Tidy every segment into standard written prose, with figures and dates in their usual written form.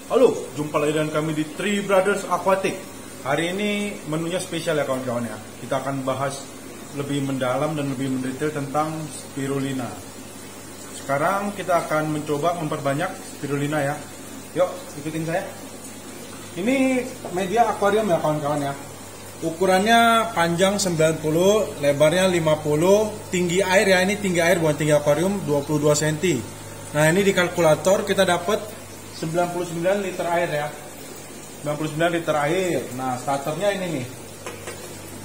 Halo, jumpa lagi dengan kami di Three Brothers Aquatic. Hari ini menunya spesial ya kawan-kawan ya. Kita akan bahas lebih mendalam dan lebih mendetail tentang spirulina. Sekarang kita akan mencoba memperbanyak spirulina ya. Yuk, ikutin saya. Ini media akuarium ya kawan-kawan ya. Ukurannya panjang 90, lebarnya 50, tinggi air ya, ini tinggi air bukan tinggi akuarium 22 cm. Nah, ini di kalkulator kita dapat 99 liter air ya. 99 liter air. Nah, starternya ini nih.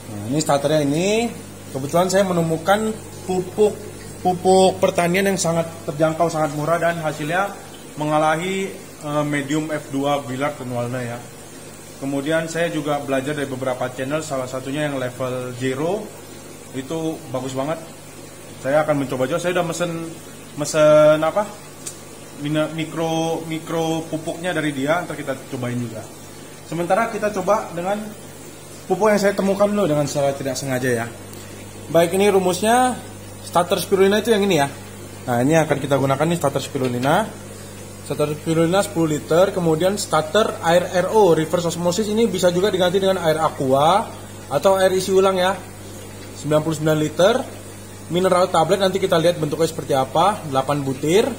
Nah, ini starternya ini. Kebetulan saya menemukan pupuk pertanian yang sangat terjangkau, sangat murah dan hasilnya mengalahi medium F2 Billard dan Walna ya. Kemudian saya juga belajar dari beberapa channel, salah satunya yang level 0 itu bagus banget. Saya akan mencoba juga. Saya udah mesen apa? Mikro pupuknya dari dia, ntar kita cobain juga. Sementara kita coba dengan pupuk yang saya temukan dulu dengan secara tidak sengaja ya. Baik, ini rumusnya starter spirulina itu yang ini ya. Nah, ini akan kita gunakan nih starter spirulina. Starter spirulina 10 liter, kemudian starter air RO reverse osmosis ini bisa juga diganti dengan air aqua atau air isi ulang ya. 99 liter. Mineral tablet nanti kita lihat bentuknya seperti apa, 8 butir.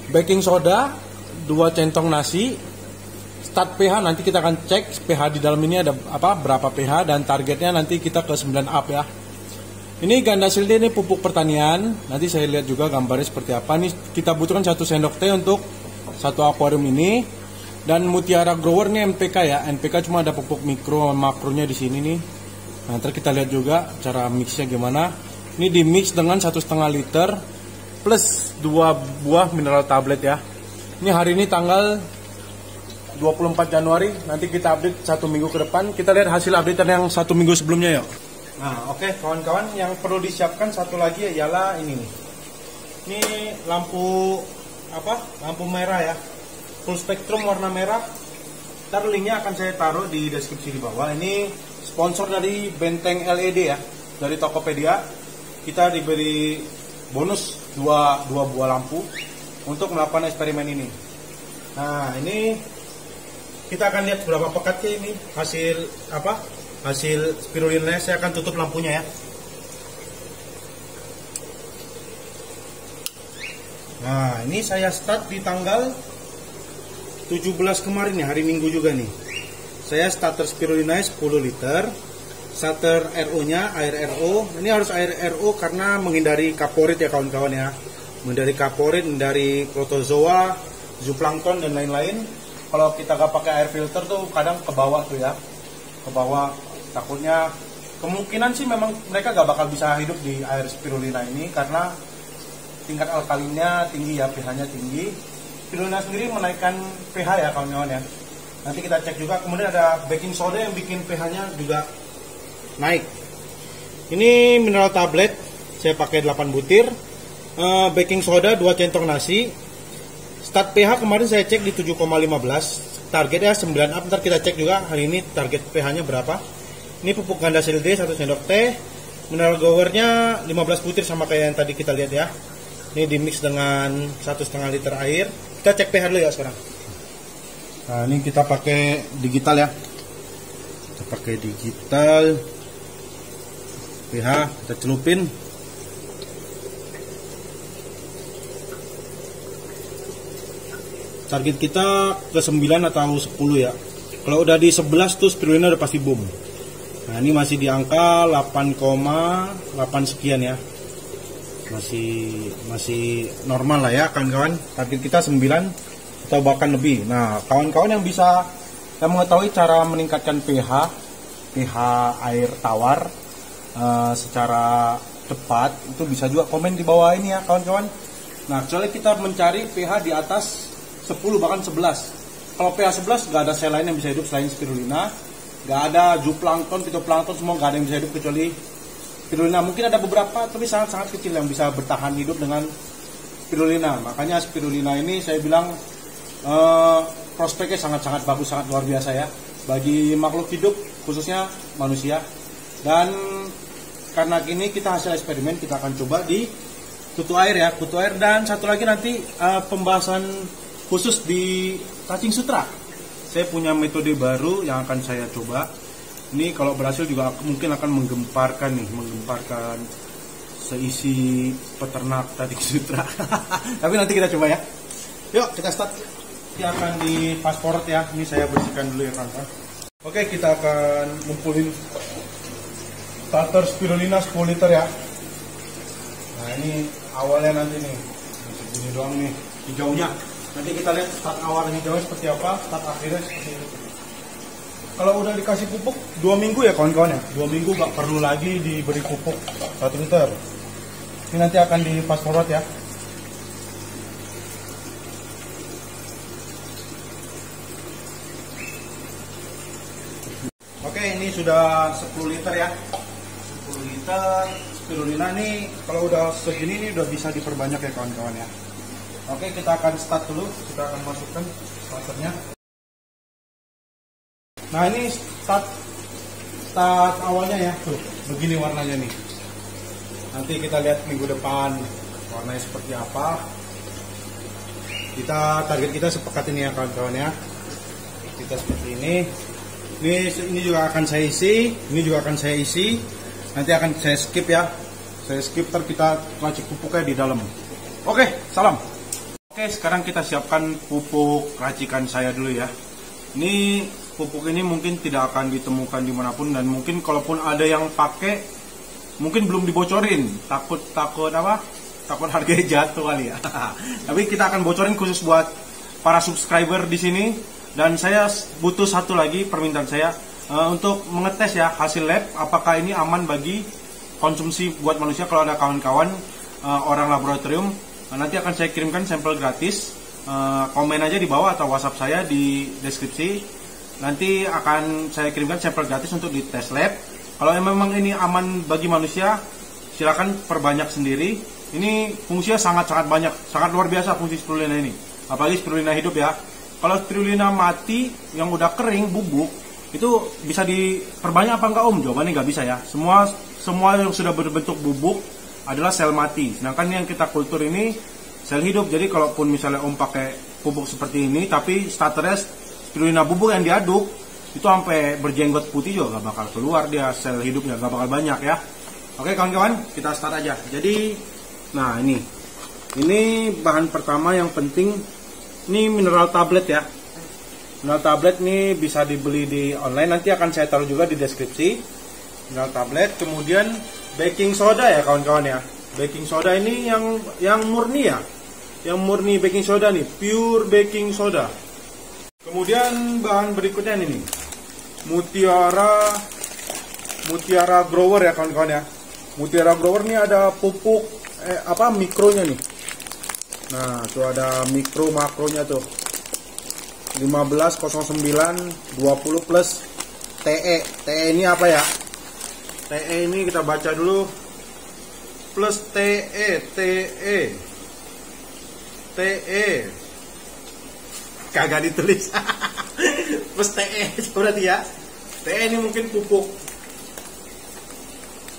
Baking soda 2 centong nasi. Start pH nanti kita akan cek pH di dalam ini ada apa, berapa pH, dan targetnya nanti kita ke 9 up ya. Ini ganda silde, ini pupuk pertanian. Nanti saya lihat juga gambarnya seperti apa. Ini kita butuhkan 1 sendok teh untuk satu akuarium ini. Dan Mutiara Grower ini NPK ya. NPK cuma ada pupuk mikro makronya di sini nih. Nah, nanti kita lihat juga cara mixnya gimana. Ini di mix dengan 1,5 liter plus 2 buah mineral tablet ya. Ini hari ini tanggal 24 Januari. Nanti kita update 1 minggu ke depan. Kita lihat hasil update yang 1 minggu sebelumnya yuk. Nah, oke kawan-kawan, yang perlu disiapkan satu lagi ialah ini nih. Ini lampu lampu merah ya. Full spektrum warna merah. Ntar linknya akan saya taruh di deskripsi di bawah. Ini sponsor dari Benteng LED ya. Dari Tokopedia. Kita diberi bonus dua buah lampu untuk melakukan eksperimen ini. Nah, ini kita akan lihat berapa pekat sih ini hasil spirulina. Saya akan tutup lampunya ya. Nah, ini saya start di tanggal 17 kemarin ya, hari Minggu juga nih. Saya starter spirulina 10 liter. Starter RO-nya air RO. Ini harus air RO karena menghindari kaporit ya kawan-kawan ya. Menghindari kaporit, menghindari protozoa, zooplankton dan lain-lain. Kalau kita gak pakai air filter tuh kadang ke bawah tuh ya. Ke bawah, takutnya kemungkinan sih memang mereka gak bakal bisa hidup di air spirulina ini karena tingkat alkalinnya tinggi ya, pH-nya tinggi. Spirulina sendiri menaikkan pH ya kawan-kawan ya. Nanti kita cek juga. Kemudian ada baking soda yang bikin pH-nya juga naik. Ini mineral tablet saya pakai 8 butir. Baking soda 2 centong nasi. Start pH kemarin saya cek di 7,15. Targetnya 9 up. Ntar kita cek juga hari ini target pH-nya berapa. Ini pupuk ganda silde 1 sendok teh. Mineral growernya 15 butir sama kayak yang tadi kita lihat ya. Ini dimix dengan 1,5 liter air. Kita cek pH dulu ya sekarang. Nah, ini kita pakai digital ya. Kita pakai digital. pH kita celupin. Target kita ke 9 atau 10 ya. Kalau udah di 11 tuh spirulina udah pasti boom. Nah, ini masih di angka 8,8 sekian ya. Masih normal lah ya kawan-kawan. Target kita 9 atau bahkan lebih. Nah, kawan-kawan yang mengetahui cara meningkatkan pH air tawar secara cepat, itu bisa juga komen di bawah ini ya kawan-kawan. Nah, kecuali kita mencari pH di atas 10 bahkan 11. Kalau pH 11 gak ada sel lain yang bisa hidup selain spirulina. Gak ada zooplankton, fitoplankton, semua gak ada yang bisa hidup kecuali spirulina. Mungkin ada beberapa tapi sangat-sangat kecil yang bisa bertahan hidup dengan spirulina. Makanya spirulina ini saya bilang prospeknya sangat-sangat bagus, sangat luar biasa ya bagi makhluk hidup khususnya manusia. Dan karena ini kita hasil eksperimen, kita akan coba di kutu air ya, kutu air. Dan satu lagi nanti pembahasan khusus di cacing sutra. Saya punya metode baru yang akan saya coba. Ini kalau berhasil juga mungkin akan menggemparkan seisi peternak cacing sutra. Tapi nanti kita coba ya. Yuk kita start. Kita akan di fast forward ya. Ini saya bersihkan dulu ya kawan-kawan. Oke, kita akan ngumpulin starter spirulina 10 liter ya. Nah ini awalnya nanti nih, segini doang nih hijaunya. Nanti kita lihat start awal hijaunya seperti apa, start akhirnya seperti itu. Kalau udah dikasih pupuk 2 minggu ya kawan-kawan ya, 2 minggu gak perlu lagi diberi pupuk 1 liter. Ini nanti akan di fast forward ya. Oke, ini sudah 10 liter ya. 10 liter spirulina nih, kalau udah segini nih udah bisa diperbanyak ya kawan-kawan ya. Oke, kita akan start dulu. Kita akan masukkan starternya. Nah ini start awalnya ya, tuh begini warnanya nih. Nanti kita lihat minggu depan warnanya seperti apa. Target kita sepekat ini ya kawan-kawan ya. Kita seperti ini. Ini juga akan saya isi, ini juga akan saya isi. Nanti akan saya skip ya. Saya skip kita racik pupuknya di dalam. Oke, salam. Oke, sekarang kita siapkan pupuk racikan saya dulu ya. Ini pupuk ini mungkin tidak akan ditemukan dimanapun, dan mungkin kalaupun ada yang pakai mungkin belum dibocorin, takut harganya jatuh kali ya. Tapi kita akan bocorin khusus buat para subscriber di sini. Dan saya butuh satu lagi permintaan saya untuk mengetes ya hasil lab apakah ini aman bagi konsumsi buat manusia. Kalau ada kawan-kawan orang laboratorium, nanti akan saya kirimkan sampel gratis. Komen aja di bawah atau WhatsApp saya di deskripsi. Nanti akan saya kirimkan sampel gratis untuk dites lab. Kalau memang ini aman bagi manusia, silakan perbanyak sendiri. Ini fungsinya sangat-sangat banyak, sangat luar biasa fungsi spirulina ini. Apalagi spirulina hidup ya. Kalau spirulina mati yang udah kering bubuk, itu bisa diperbanyak apa enggak om? Jawabannya nggak bisa ya. Semua yang sudah berbentuk bubuk adalah sel mati. Sedangkan yang kita kultur ini sel hidup. Jadi kalaupun misalnya om pakai pupuk seperti ini, tapi starternya spirulina bubuk yang diaduk, itu sampai berjenggot putih juga gak bakal keluar dia, sel hidupnya gak bakal banyak ya. Oke kawan-kawan, kita start aja. Jadi, nah ini bahan pertama yang penting. Ini mineral tablet ya. Mineral tablet ini bisa dibeli di online. Nanti akan saya taruh juga di deskripsi. Mineral tablet. Kemudian baking soda ya kawan-kawan ya. Baking soda ini yang murni ya. Yang murni baking soda nih. Pure baking soda. Kemudian bahan berikutnya ini nih. Mutiara grower ya kawan-kawan ya. Mutiara grower ini ada pupuk mikronya nih. Nah, tuh ada mikro makronya tuh. 1509 20 plus TE. TE ini apa ya? TE ini kita baca dulu. Plus TE. Kagak ditulis. Plus TE berarti ya. TE ini mungkin pupuk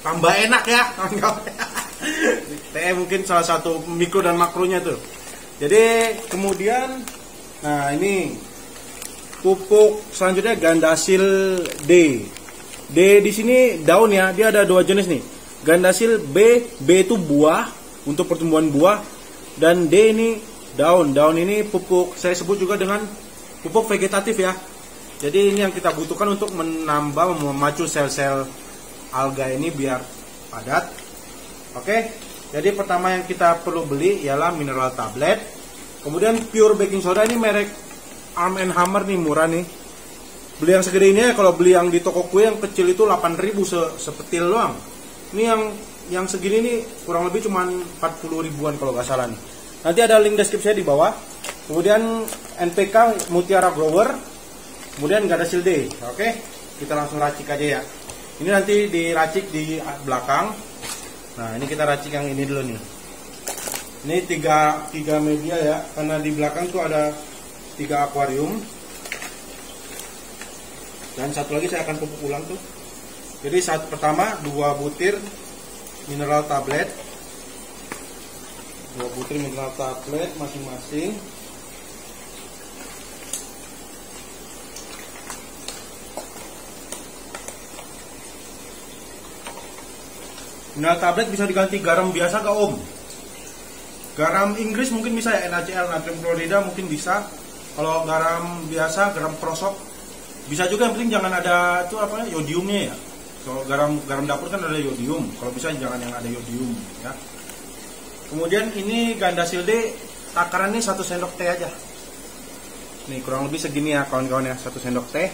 tambah enak ya, kawan-kawan. TE mungkin salah satu mikro dan makronya tuh. Jadi kemudian, nah ini pupuk selanjutnya Gandasil D. D di sini daun ya, dia ada 2 jenis nih. Gandasil B, B itu buah untuk pertumbuhan buah, dan D ini daun. Daun ini pupuk, saya sebut juga dengan pupuk vegetatif ya. Jadi ini yang kita butuhkan untuk memacu sel-sel alga ini biar padat. Oke, jadi pertama yang kita perlu beli ialah mineral tablet. Kemudian pure baking soda, ini merek Arm & Hammer nih, murah nih. Beli yang segede ini ya, kalau beli yang di toko kue yang kecil itu 8.000 sepetil doang. Ini yang segini nih kurang lebih cuma 40 ribuan kalau nggak salah nih. Nanti ada link deskripsi di bawah. Kemudian NPK Mutiara Grower. Kemudian Gandasil D. Oke, kita langsung racik aja ya. Ini nanti diracik di belakang. Nah, ini kita racik yang ini dulu nih. Ini tiga media ya, karena di belakang tuh ada 3 akuarium. Dan satu lagi saya akan pupuk ulang tuh. Jadi saat pertama 2 butir mineral tablet. 2 butir mineral tablet masing-masing. Mineral tablet bisa diganti garam biasa gak Om? Garam Inggris mungkin bisa ya, NaCl, natrium klorida mungkin bisa. Kalau garam biasa, garam krosok bisa juga, yang penting jangan ada itu apa yodiumnya ya. Kalau garam dapur kan ada yodium, kalau bisa jangan yang ada yodium ya. Kemudian ini Gandasil D, takarannya 1 sendok teh aja. Nih kurang lebih segini ya kawan-kawan ya, 1 sendok teh.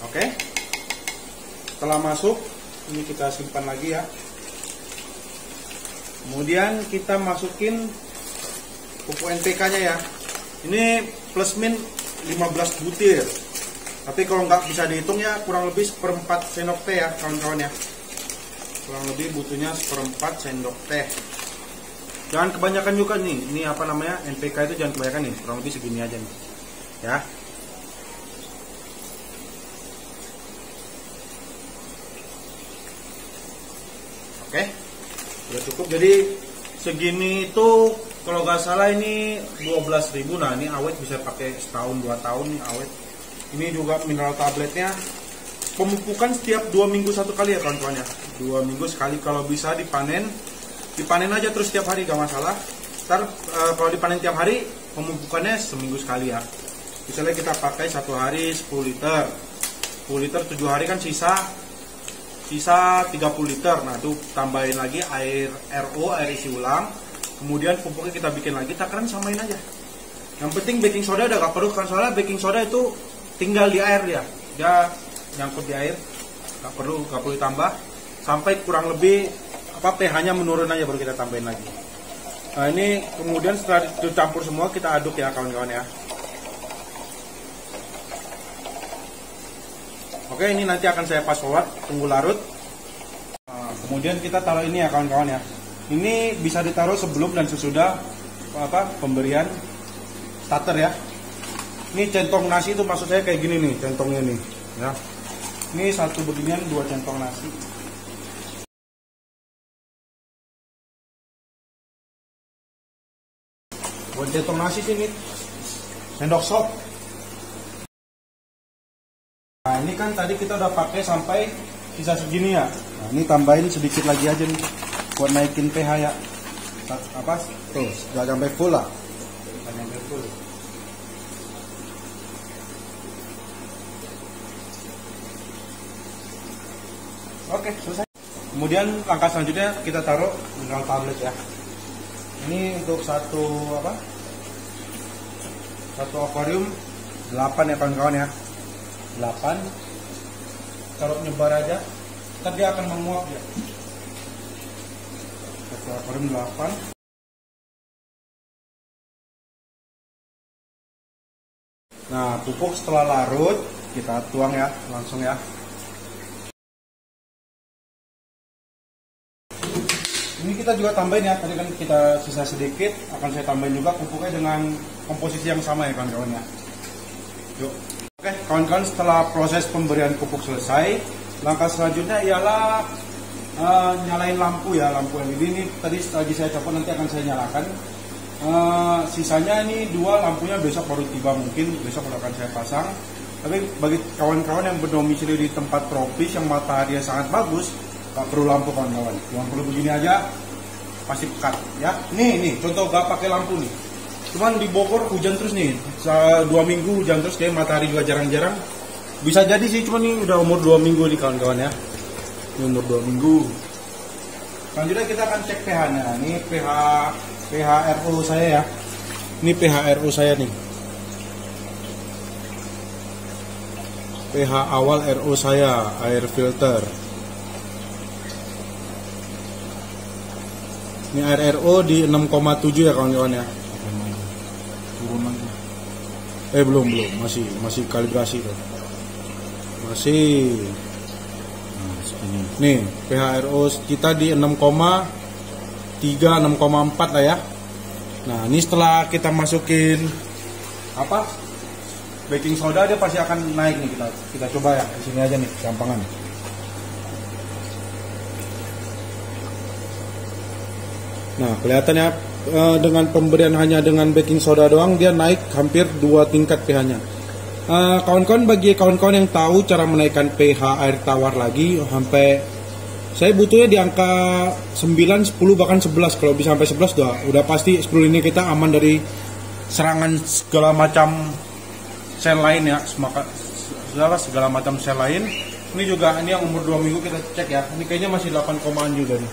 Oke, setelah masuk ini kita simpan lagi ya. Kemudian kita masukin pupuk NPK nya ya. Ini plus min 15 butir. Tapi kalau nggak bisa dihitung ya kurang lebih 1/4 sendok teh ya kawan-kawan ya. Kurang lebih butuhnya 1/4 sendok teh. Jangan kebanyakan juga nih. Ini apa namanya, NPK itu jangan kebanyakan nih. Kurang lebih segini aja nih. Ya. Oke, udah cukup. Jadi segini itu kalau nggak salah ini 12.000. Nah ini awet bisa pakai setahun 2 tahun nih awet. Ini juga mineral tabletnya pemupukan setiap 2 minggu 1 kali ya kawan-kawan ya. 2 minggu sekali, kalau bisa dipanen aja terus setiap hari gak masalah. Ntar kalau dipanen tiap hari pemupukannya seminggu sekali ya. Misalnya kita pakai 1 hari 10 liter, 10 liter 7 hari kan sisa 30 liter. Nah itu tambahin lagi air RO, air isi ulang. Kemudian pupuknya kita bikin lagi, takaran samain aja. Yang penting baking soda udah gak perlu kan, soalnya baking soda itu tinggal di air dia nyangkut di air, gak perlu ditambah. Sampai kurang lebih pH-nya menurun aja baru kita tambahin lagi. Nah ini kemudian setelah dicampur semua kita aduk ya kawan-kawan ya. Oke, ini nanti akan saya fast forward, tunggu larut. Nah, kemudian kita taruh ini ya kawan-kawan ya. Ini bisa ditaruh sebelum dan sesudah pemberian starter ya. Ini centong nasi itu maksud saya kayak gini nih centongnya nih ya. Ini 1 beginian 2 centong nasi. Buat centong nasi sini sendok sop. Nah ini kan tadi kita udah pakai sampai sisa segini ya. Nah ini tambahin sedikit lagi aja nih buat naikin pH ya. Tuh nggak sampai full lah. Nggak sampai full. Oke, selesai. Kemudian langkah selanjutnya kita taruh mineral tablet ya. Ini untuk satu akuarium 8 ya kawan-kawan ya. 8 taruh nyebar aja, ntar dia akan menguap ya. Satu akuarium 8. Nah pupuk setelah larut kita tuang ya langsung ya. Ini kita juga tambahin ya, tadi kan kita sisa sedikit, akan saya tambahin juga pupuknya dengan komposisi yang sama ya kawan-kawan ya. Yuk. Oke kawan-kawan, setelah proses pemberian pupuk selesai, langkah selanjutnya ialah nyalain lampu ya, lampu LED ini tadi lagi saya copot, nanti akan saya nyalakan. Sisanya ini 2 lampunya besok baru tiba, mungkin besok akan saya pasang. Tapi bagi kawan-kawan yang berdomisili di tempat tropis yang mataharinya sangat bagus, gak perlu lampu kawan-kawan, cuma perlu begini aja pasti pekat ya. Nih contoh gak pakai lampu nih, cuman di Bogor hujan terus nih, 2 minggu hujan terus, kayak matahari juga jarang-jarang. Bisa jadi sih, cuman ini udah umur 2 minggu nih kawan-kawan ya, ini umur 2 minggu. Selanjutnya kita akan cek pH-nya. Ini pH RO saya ya, ini pH RO saya nih, pH awal RO saya, air filter. Ini air RO di 6,7 ya kawan-kawan ya. Turun lagi. Belum, masih kalibrasi tuh. Masih. Nah, segini. Nih, pH RO kita di 6,3, 6,4 lah ya. Nah, ini setelah kita masukin baking soda, dia pasti akan naik nih. Kita coba ya, di sini aja nih, gampangan. Nah kelihatan ya dengan pemberian hanya dengan baking soda doang dia naik hampir 2 tingkat pH-nya. Kawan-kawan, bagi kawan-kawan yang tahu cara menaikkan pH air tawar lagi sampai, saya butuhnya di angka 9, 10 bahkan 11. Kalau bisa sampai 11 udah pasti spirulina kita aman dari serangan segala macam sel lain ya, segala macam sel lain. Ini juga, ini yang umur 2 minggu kita cek ya. Ini kayaknya masih 8,an juga nih.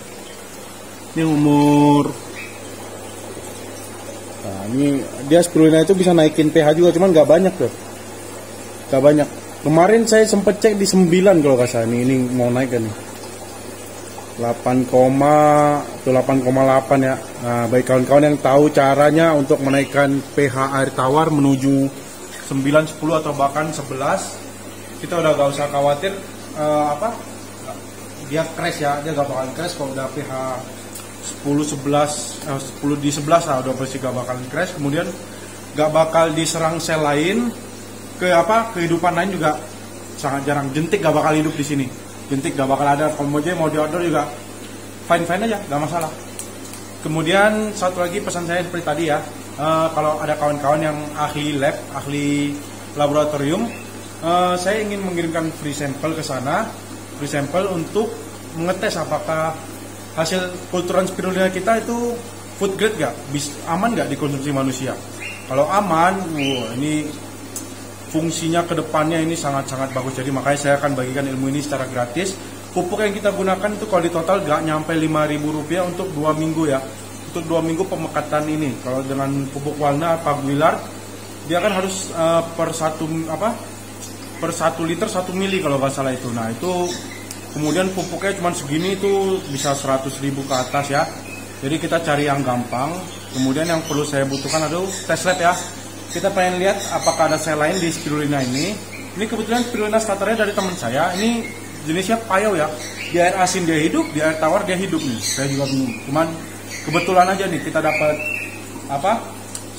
Ini umur, nah ini dia spirulina itu bisa naikin pH juga, cuman nggak banyak tuh. Nggak banyak. Kemarin saya sempat cek di 9 kalau nggak salah. Ini mau naik kan nih. 8,8 ya. Nah, bagi kawan-kawan yang tahu caranya untuk menaikkan pH air tawar menuju 9, 10 atau bahkan 11, kita udah gak usah khawatir dia crash ya, dia gak bakalan crash kalau udah pH 10, 11, 10 di 11 lah, udah pasti gak bakalan crash. Kemudian gak bakal diserang sel lain, kehidupan lain juga sangat jarang. Jentik gak bakal hidup di sini, jentik gak bakal ada. Kalau mau di outdoor juga fine aja, gak masalah. Kemudian satu lagi pesan saya seperti tadi ya, kalau ada kawan-kawan yang ahli lab, ahli laboratorium, saya ingin mengirimkan free sampel ke sana, free sampel untuk mengetes apakah hasil kulturan spirulina kita itu food grade gak, aman gak dikonsumsi manusia. Kalau aman, ini fungsinya ke depannya ini sangat-sangat bagus. Jadi makanya saya akan bagikan ilmu ini secara gratis. Pupuk yang kita gunakan itu kalau di total gak nyampe Rp5.000 untuk 2 minggu ya. Untuk 2 minggu pemekatan ini. Kalau dengan pupuk walna Paguilar, dia kan harus per 1 liter 1 mili kalau nggak salah itu. Nah itu kemudian pupuknya cuma segini, itu bisa 100.000 ke atas ya. Jadi kita cari yang gampang. Kemudian yang perlu saya butuhkan adalah tes lab ya. Kita pengen lihat apakah ada sel lain di spirulina ini. Ini kebetulan spirulina starternya dari teman saya. Ini jenisnya payau ya. Di air asin dia hidup, di air tawar dia hidup nih. Saya juga bingung. Cuman kebetulan aja nih kita dapat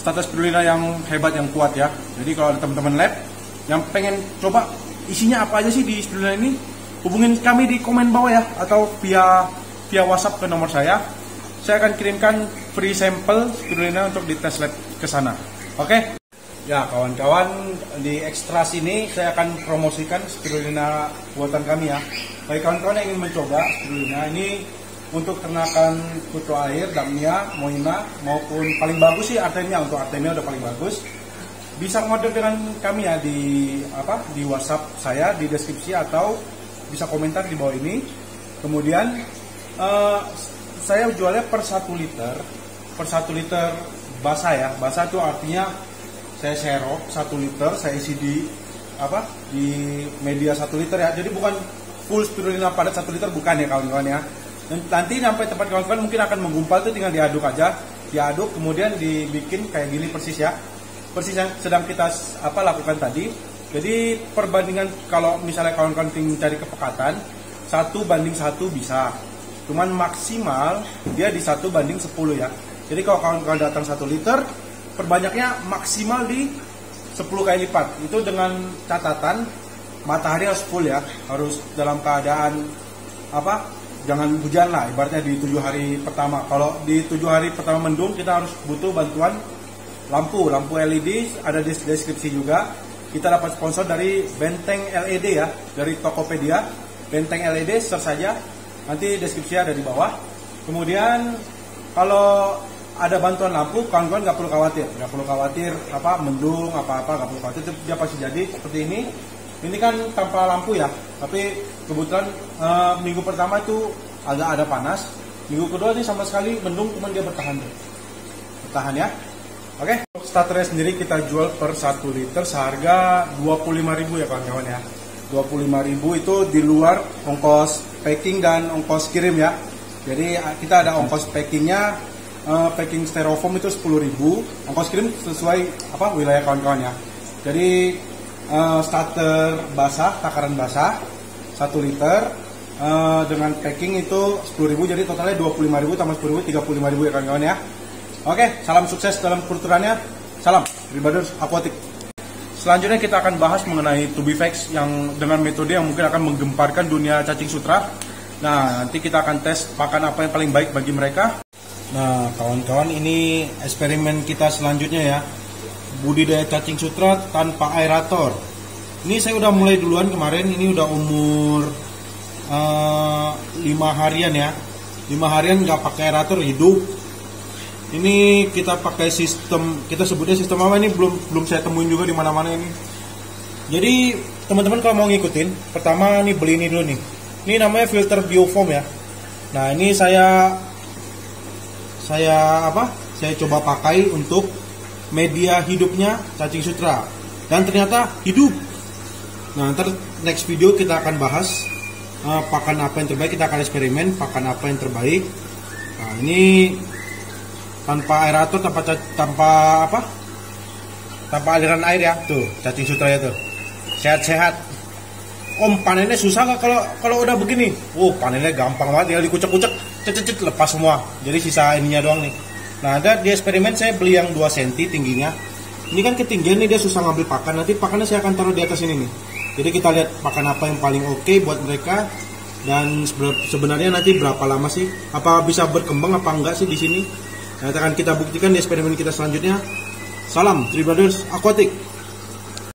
starter spirulina yang hebat, yang kuat ya. Jadi kalau ada teman-teman lab yang pengen coba isinya apa aja sih di spirulina ini, hubungin kami di komen bawah ya, atau via WhatsApp ke nomor saya. Saya akan kirimkan free sampel spirulina untuk dites lab ke sana. Oke? Ya kawan-kawan, di ekstras ini saya akan promosikan spirulina buatan kami ya. Bagi kawan-kawan yang ingin mencoba spirulina ini untuk ternakan kutu air, Damnia, Moina, maupun paling bagus sih Artemia. Untuk Artemia udah paling bagus. Bisa ngorder dengan kami ya di WhatsApp saya di deskripsi, atau bisa komentar di bawah ini. Kemudian saya jualnya per 1 liter, basah ya. Basah itu artinya saya serok 1 liter, saya isi di media 1 liter ya. Jadi bukan full spirulina padat 1 liter, bukan ya kawan-kawan ya. Dan nanti sampai tempat kawan-kawan mungkin akan menggumpal, itu tinggal diaduk aja, diaduk kemudian dibikin kayak gini persis ya. Persis yang sedang kita lakukan tadi. Jadi perbandingan kalau misalnya kawan-kawan ingin cari kepekatan 1:1 bisa, cuman maksimal dia di 1:10 ya. Jadi kalau kawan-kawan datang 1 liter, perbanyaknya maksimal di 10 kali lipat. Itu dengan catatan matahari harus full ya, harus dalam keadaan jangan hujan lah, ibaratnya di 7 hari pertama. Kalau di 7 hari pertama mendung, kita harus butuh bantuan lampu LED. Ada di deskripsi juga. Kita dapat sponsor dari Benteng LED ya, dari Tokopedia. Benteng LED, search saja, nanti deskripsinya ada di bawah. Kemudian kalau ada bantuan lampu, kawan-kawan nggak perlu khawatir mendung nggak perlu khawatir, itu dia pasti jadi seperti ini. Ini kan tanpa lampu ya, tapi kebetulan minggu pertama itu agak ada panas, minggu kedua ini sama sekali mendung, cuman dia bertahan ya. Oke, starternya sendiri kita jual per 1 liter seharga 25.000 ya kawan-kawan ya. 25.000 itu di luar ongkos packing dan ongkos kirim ya. Jadi kita ada ongkos packingnya, packing styrofoam itu 10.000, ongkos kirim sesuai wilayah kawan-kawan ya. Jadi starter basah, takaran basah 1 liter dengan packing itu 10.000, jadi totalnya 25.000 tambah 10.000, 35.000 ya kawan-kawan ya. Oke, salam sukses dalam kulturannya. Salam Ribaders Aquatic. Selanjutnya kita akan bahas mengenai Tubifex yang dengan metode yang mungkin akan menggemparkan dunia cacing sutra. Nah, nanti kita akan tes pakan apa yang paling baik bagi mereka. Nah, kawan-kawan, ini eksperimen kita selanjutnya ya. Budidaya cacing sutra tanpa aerator. Ini saya udah mulai duluan kemarin. Ini udah umur 5 harian ya. 5 harian nggak pakai aerator, hidup. Ini kita pakai sistem, kita sebutnya sistem apa ini, belum saya temuin juga di mana-mana ini. Jadi teman-teman kalau mau ngikutin, pertama nih beli ini dulu nih. Ini namanya filter biofoam ya. Nah, ini saya coba pakai untuk media hidupnya cacing sutra, dan ternyata hidup. Nah, ntar next video kita akan bahas pakan apa yang terbaik. Kita akan eksperimen pakan apa yang terbaik. Nah, ini tanpa aerator, tanpa aliran air ya. Tuh cacing sutra ya tuh, sehat-sehat. Om, panennya susah nggak kalau udah begini? Panennya gampang banget, tinggal dikucek-kucek, cet lepas semua. Jadi sisa ininya doang nih. Nah, ada di eksperimen saya beli yang 2 cm tingginya. Ini kan ketinggian nih, dia susah ngambil pakan. Nanti pakannya saya akan taruh di atas ini nih. Jadi kita lihat pakan apa yang paling oke buat mereka. Dan sebenarnya nanti berapa lama sih? Apa bisa berkembang apa enggak sih di sini? Nah, akan kita buktikan di eksperimen kita selanjutnya. Salam Tree Brothers Aquatic.